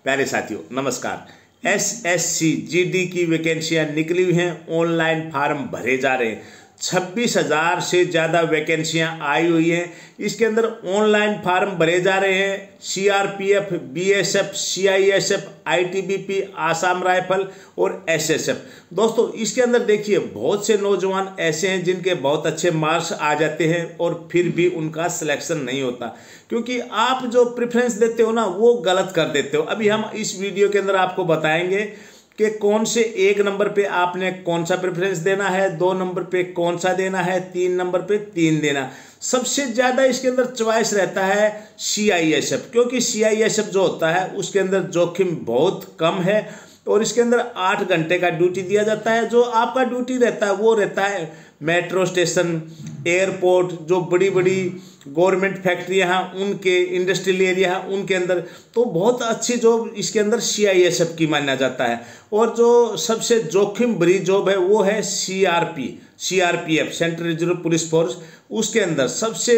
प्यारे साथियों नमस्कार। एसएससी जीडी की वैकेंसियां निकली हुई हैं, ऑनलाइन फार्म भरे जा रहे हैं। 26,000 से ज़्यादा वैकेंसियां आई हुई हैं। इसके अंदर ऑनलाइन फार्म भरे जा रहे हैं। CRPF, BSF, CISF, ITBP, Assam rifle और एसएसएफ। दोस्तों इसके अंदर देखिए बहुत से नौजवान ऐसे हैं जिनके बहुत अच्छे मार्क्स आ जाते हैं और फिर भी उनका सिलेक्शन नहीं होता, क्योंकि आप जो प्रेफरेंस देते हो ना वो गलत कर देते हो। अभी हम इस वीडियो के अंदर आपको बताएंगे कि कौन से 1 नंबर पे आपने कौन सा प्रेफरेंस देना है, 2 नंबर पे कौन सा देना है, 3 नंबर पे 3 देना। सबसे ज़्यादा इसके अंदर चॉइस रहता है सीआईएसएफ, क्योंकि सीआईएसएफ जो होता है उसके अंदर जोखिम बहुत कम है और इसके अंदर 8 घंटे का ड्यूटी दिया जाता है। जो आपका ड्यूटी रहता है वो रहता है मेट्रो स्टेशन, एयरपोर्ट, जो बड़ी बड़ी गवर्नमेंट फैक्ट्रियाँ हैं उनके, इंडस्ट्रियल एरिया है उनके अंदर। तो बहुत अच्छी जॉब इसके अंदर सीआईएसएफ की माना जाता है। और जो सबसे जोखिम भरी जॉब है वो है CRPF, central reserve police force. उसके अंदर सबसे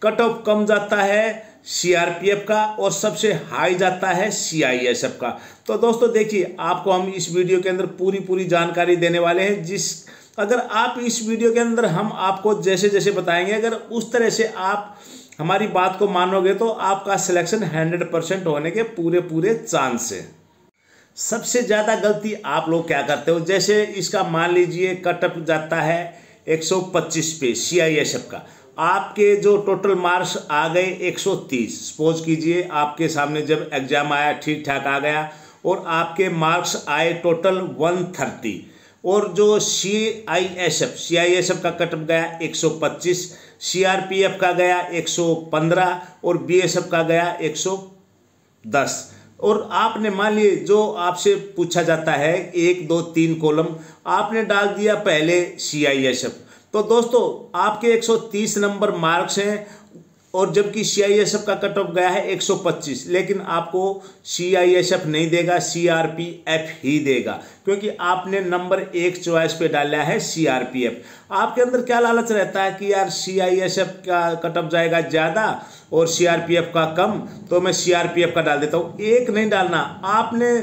कट ऑफ कम जाता है सीआरपीएफ का और सबसे हाई जाता है सीआईएसएफ का। तो दोस्तों देखिए आपको हम इस वीडियो के अंदर पूरी जानकारी देने वाले हैं। अगर आप इस वीडियो के अंदर हम आपको जैसे जैसे बताएंगे, अगर उस तरह से आप हमारी बात को मानोगे तो आपका सिलेक्शन 100% होने के पूरे चांस है। सबसे ज़्यादा गलती आप लोग क्या करते हो, जैसे इसका मान लीजिए कटअप जाता है 125 पे सीआईएसएफ का, आपके जो टोटल मार्क्स आ गए 130। सपोज कीजिए आपके सामने जब एग्जाम आया ठीक ठाक आ गया और आपके मार्क्स आए टोटल 130 और जो सीआईएसएफ का कटअप गया 125, सीआरपीएफ का गया 115 और बीएसएफ का गया 110। और आपने मान लिए जो आपसे पूछा जाता है 1, 2, 3 कॉलम आपने डाल दिया पहले सीआईएसएफ। तो दोस्तों आपके 130 नंबर मार्क्स हैं और जबकि सीआईएसएफ का कट ऑफ गया है 125, लेकिन आपको सीआईएसएफ नहीं देगा, सीआरपीएफ ही देगा, क्योंकि आपने नंबर 1 चॉइस पे डाला है सीआरपीएफ। आपके अंदर क्या लालच रहता है कि यार सीआईएसएफ का कट ऑफ जाएगा ज़्यादा और सीआरपीएफ का कम, तो मैं सीआरपीएफ का डाल देता हूँ। 1 नहीं डालना, आपने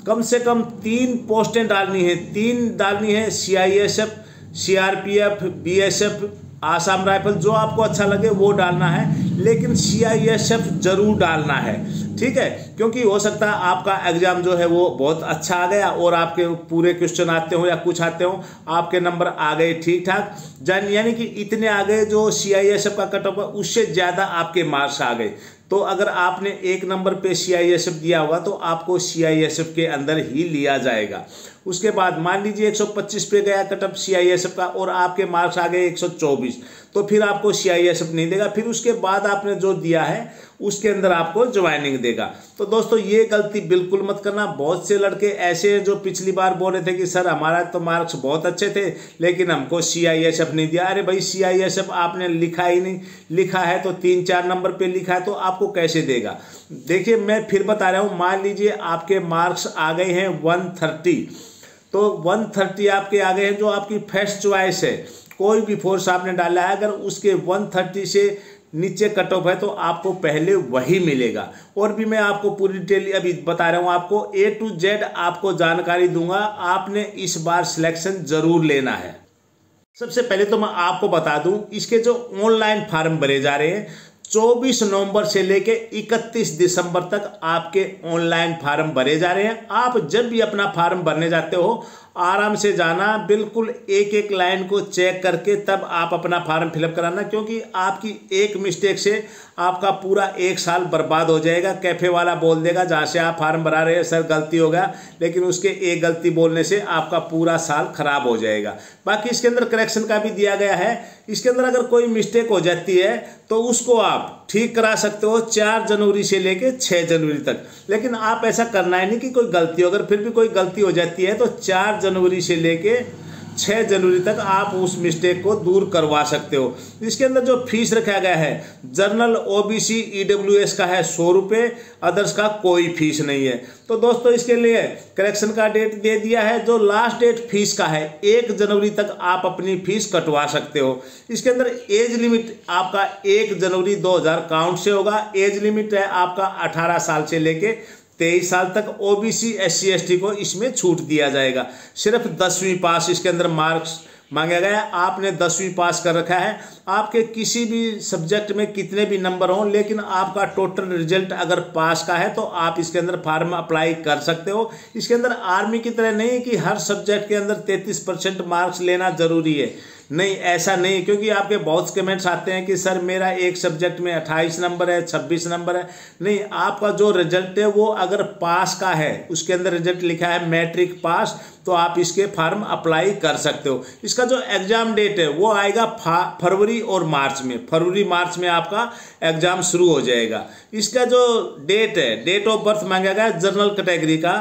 कम से कम 3 पोस्टें डालनी है। 3 डालनी है, CISF, CRPF, BSF, Assam rifle, जो आपको अच्छा लगे वो डालना है, लेकिन सीआईएसएफ जरूर डालना है, ठीक है। क्योंकि हो सकता है आपका एग्जाम जो है वो बहुत अच्छा आ गया और आपके पूरे क्वेश्चन आते हो या कुछ आते हो, आपके नंबर आ गए ठीक ठाक, यानी कि इतने आ गए जो सीआईएसएफ का कट ऑफ है उससे ज़्यादा आपके मार्क्स आ गए। तो अगर आपने 1 नंबर पे सीआईएसएफ दिया होगा तो आपको सीआईएसएफ के अंदर ही लिया जाएगा। उसके बाद मान लीजिए 125 पे गया कटअप सीआईएसएफ का और आपके मार्क्स आ गए 124, तो फिर आपको सीआईएसएफ नहीं देगा। फिर उसके बाद आपने जो दिया है उसके अंदर आपको ज्वाइनिंग देगा। तो दोस्तों ये गलती बिल्कुल मत करना। बहुत से लड़के ऐसे हैं जो पिछली बार बोल रहे थे कि सर हमारा तो मार्क्स बहुत अच्छे थे लेकिन हमको सीआईएसएफ नहीं दिया। अरे भाई सीआईएसएफ आपने लिखा ही नहीं, लिखा है तो 3-4 नंबर पे लिखा है तो आपको कैसे देगा। देखिए मैं फिर बता रहा हूँ, मान लीजिए आपके मार्क्स आ गए हैं 130, तो 130 आपके आ गए हैं जो आपकी फर्स्ट चॉइस है, कोई भी फोर्स आपने डाला है, अगर उसके 130 से नीचे कट ऑफ है तो आपको पहले वही मिलेगा। और भी मैं आपको पूरी डिटेल अभी बता रहा हूँ, आपको A to Z आपको जानकारी दूंगा। आपने इस बार सिलेक्शन जरूर लेना है। सबसे पहले तो मैं आपको बता दूं इसके जो ऑनलाइन फार्म भरे जा रहे हैं 24 नवंबर से लेके 31 दिसंबर तक आपके ऑनलाइन फार्म भरे जा रहे हैं। आप जब भी अपना फार्म भरने जाते हो आराम से जाना, बिल्कुल एक लाइन को चेक करके तब आप अपना फार्म फिलअप कराना, क्योंकि आपकी एक मिस्टेक से आपका पूरा 1 साल बर्बाद हो जाएगा। कैफे वाला बोल देगा जहाँ से आप फार्म भरा रहे हैं सर गलती हो गया, लेकिन उसके एक गलती बोलने से आपका पूरा साल खराब हो जाएगा। बाकी इसके अंदर करेक्शन का भी दिया गया है। इसके अंदर अगर कोई मिस्टेक हो जाती है तो उसको आप ठीक करा सकते हो 4 जनवरी से लेके 6 जनवरी तक। लेकिन आप ऐसा करना है नहीं कि कोई गलती हो, अगर फिर भी कोई गलती हो जाती है तो 4 जनवरी से लेके 6 जनवरी तक आप उस मिस्टेक को दूर करवा सकते हो। इसके अंदर जो फीस रखा गया है जनरल, ओबीसी, ईडब्ल्यूएस का है 100 रुपये, अदर्स का कोई फीस नहीं है। तो दोस्तों इसके लिए करेक्शन का डेट दे दिया है, जो लास्ट डेट फीस का है 1 जनवरी तक आप अपनी फीस कटवा सकते हो। इसके अंदर एज लिमिट आपका 1 जनवरी 2000 काउंट से होगा। एज लिमिट है आपका 18 साल से लेके 23 साल तक। ओबीसी SC ST को इसमें छूट दिया जाएगा। सिर्फ 10वीं पास इसके अंदर मार्क्स मांगा गया है। आपने 10वीं पास कर रखा है, आपके किसी भी सब्जेक्ट में कितने भी नंबर हों, लेकिन आपका टोटल रिजल्ट अगर पास का है तो आप इसके अंदर फॉर्म अप्लाई कर सकते हो। इसके अंदर आर्मी की तरह नहीं कि हर सब्जेक्ट के अंदर 33% मार्क्स लेना जरूरी है, नहीं, ऐसा नहीं। क्योंकि आपके बहुत कमेंट्स आते हैं कि सर मेरा एक सब्जेक्ट में 28 नंबर है, 26 नंबर है। नहीं, आपका जो रिजल्ट है वो अगर पास का है, उसके अंदर रिजल्ट लिखा है मैट्रिक पास, तो आप इसके फॉर्म अप्लाई कर सकते हो। इसका जो एग्ज़ाम डेट है वो आएगा फरवरी और मार्च में। फरवरी मार्च में आपका एग्ज़ाम शुरू हो जाएगा। इसका जो डेट है, डेट ऑफ बर्थ मांगा गया जनरल कैटेगरी का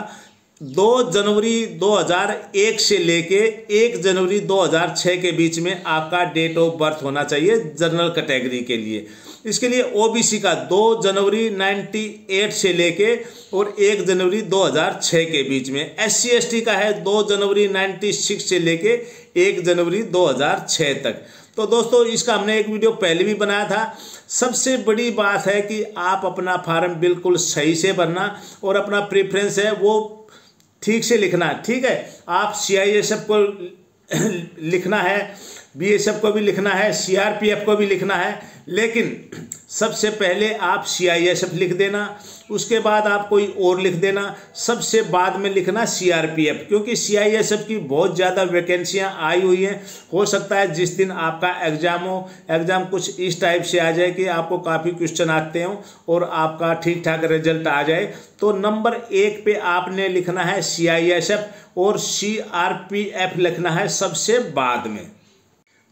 2 जनवरी 2001 से लेके 1 जनवरी 2006 के बीच में आपका डेट ऑफ बर्थ होना चाहिए जनरल कैटेगरी के लिए। इसके लिए ओबीसी का 2 जनवरी 98 से लेके और 1 जनवरी 2006 के बीच में। SC ST का है 2 जनवरी 96 से लेके 1 जनवरी 2006 तक। तो दोस्तों इसका हमने एक वीडियो पहले भी बनाया था। सबसे बड़ी बात है कि आप अपना फॉर्म बिल्कुल सही से भरना और अपना प्रेफरेंस है वो ठीक से लिखना। ठीक है, आप CISF को लिखना है, BSF को भी लिखना है, CRPF को भी लिखना है, लेकिन सबसे पहले आप CISF लिख देना, उसके बाद आप कोई और लिख देना, सबसे बाद में लिखना CRPF, क्योंकि CISF की बहुत ज़्यादा वैकेंसियां आई हुई हैं। हो सकता है जिस दिन आपका एग्ज़ाम हो, एग्ज़ाम कुछ इस टाइप से आ जाए कि आपको काफ़ी क्वेश्चन आते हों और आपका ठीक ठाक रिजल्ट आ जाए। तो नंबर 1 पे आपने लिखना है CISF और CRPF लिखना है सबसे बाद में।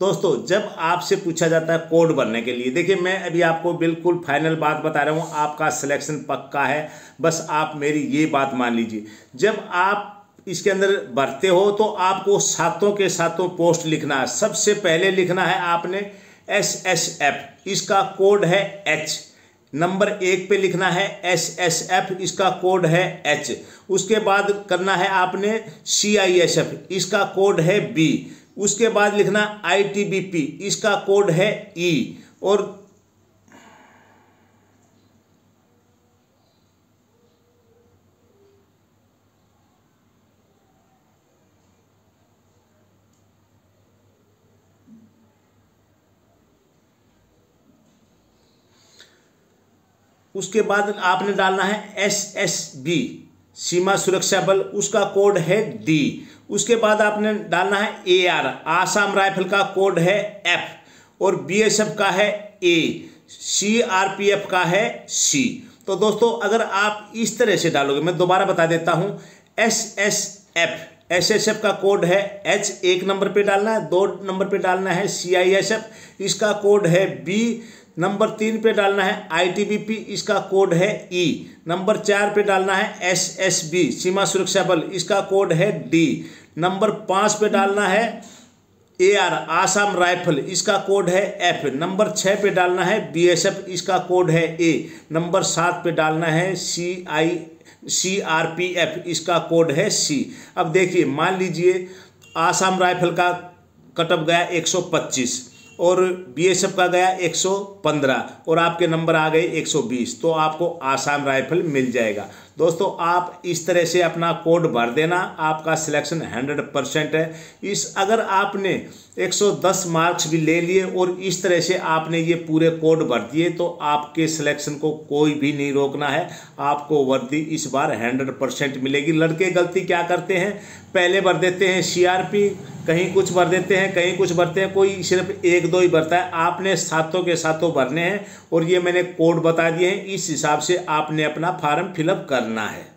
दोस्तों जब आपसे पूछा जाता है कोड भरने के लिए, देखिए मैं अभी आपको बिल्कुल फाइनल बात बता रहा हूँ, आपका सिलेक्शन पक्का है, बस आप मेरी ये बात मान लीजिए। जब आप इसके अंदर भरते हो तो आपको सातों के सातों पोस्ट लिखना है। सबसे पहले लिखना है आपने SSF, इसका कोड है H। नंबर 1 पे लिखना है SSF, इसका कोड है H। उसके बाद करना है आपने CISF, इसका कोड है B। उसके बाद लिखना ITBP, इसका कोड है E। और उसके बाद आपने डालना है SSB, सीमा सुरक्षा बल, उसका कोड है D। उसके बाद आपने डालना है AR, आसाम राइफल का कोड है F और BSF का है A, CRPF का है C। तो दोस्तों अगर आप इस तरह से डालोगे, मैं दोबारा बता देता हूं, SSF का कोड है H, 1 नंबर पे डालना है, 2 नंबर पे डालना है CISF, इसका कोड है B, नंबर 3 पे डालना है ITBP, इसका कोड है E, नंबर 4 पे डालना है SSB, सीमा सुरक्षा बल, इसका कोड है D, नंबर 5 पे डालना है AR, आसाम राइफल, इसका कोड है F, नंबर 6 पे डालना है BSF, इसका कोड है A, नंबर 7 पे डालना है CRPF, इसका कोड है C। अब देखिए मान लीजिए आसाम राइफल का कटअप गया 125 और BSF का गया 115 और आपके नंबर आ गए 120, तो आपको आसाम राइफल मिल जाएगा। दोस्तों आप इस तरह से अपना कोड भर देना, आपका सिलेक्शन 100% है। अगर आपने 110 मार्क्स भी ले लिए और इस तरह से आपने ये पूरे कोड भर दिए तो आपके सिलेक्शन को कोई भी नहीं रोकना है। आपको वर्दी इस बार 100% मिलेगी। लड़के गलती क्या करते हैं, पहले भर देते हैं CRP, कहीं कुछ भर देते हैं, कहीं कुछ भरते हैं, कोई सिर्फ 1-2 ही भरता है। आपने सातों के सातों भरने हैं और ये मैंने कोड बता दिए हैं, इस हिसाब से आपने अपना फॉर्म फिलअप करना है।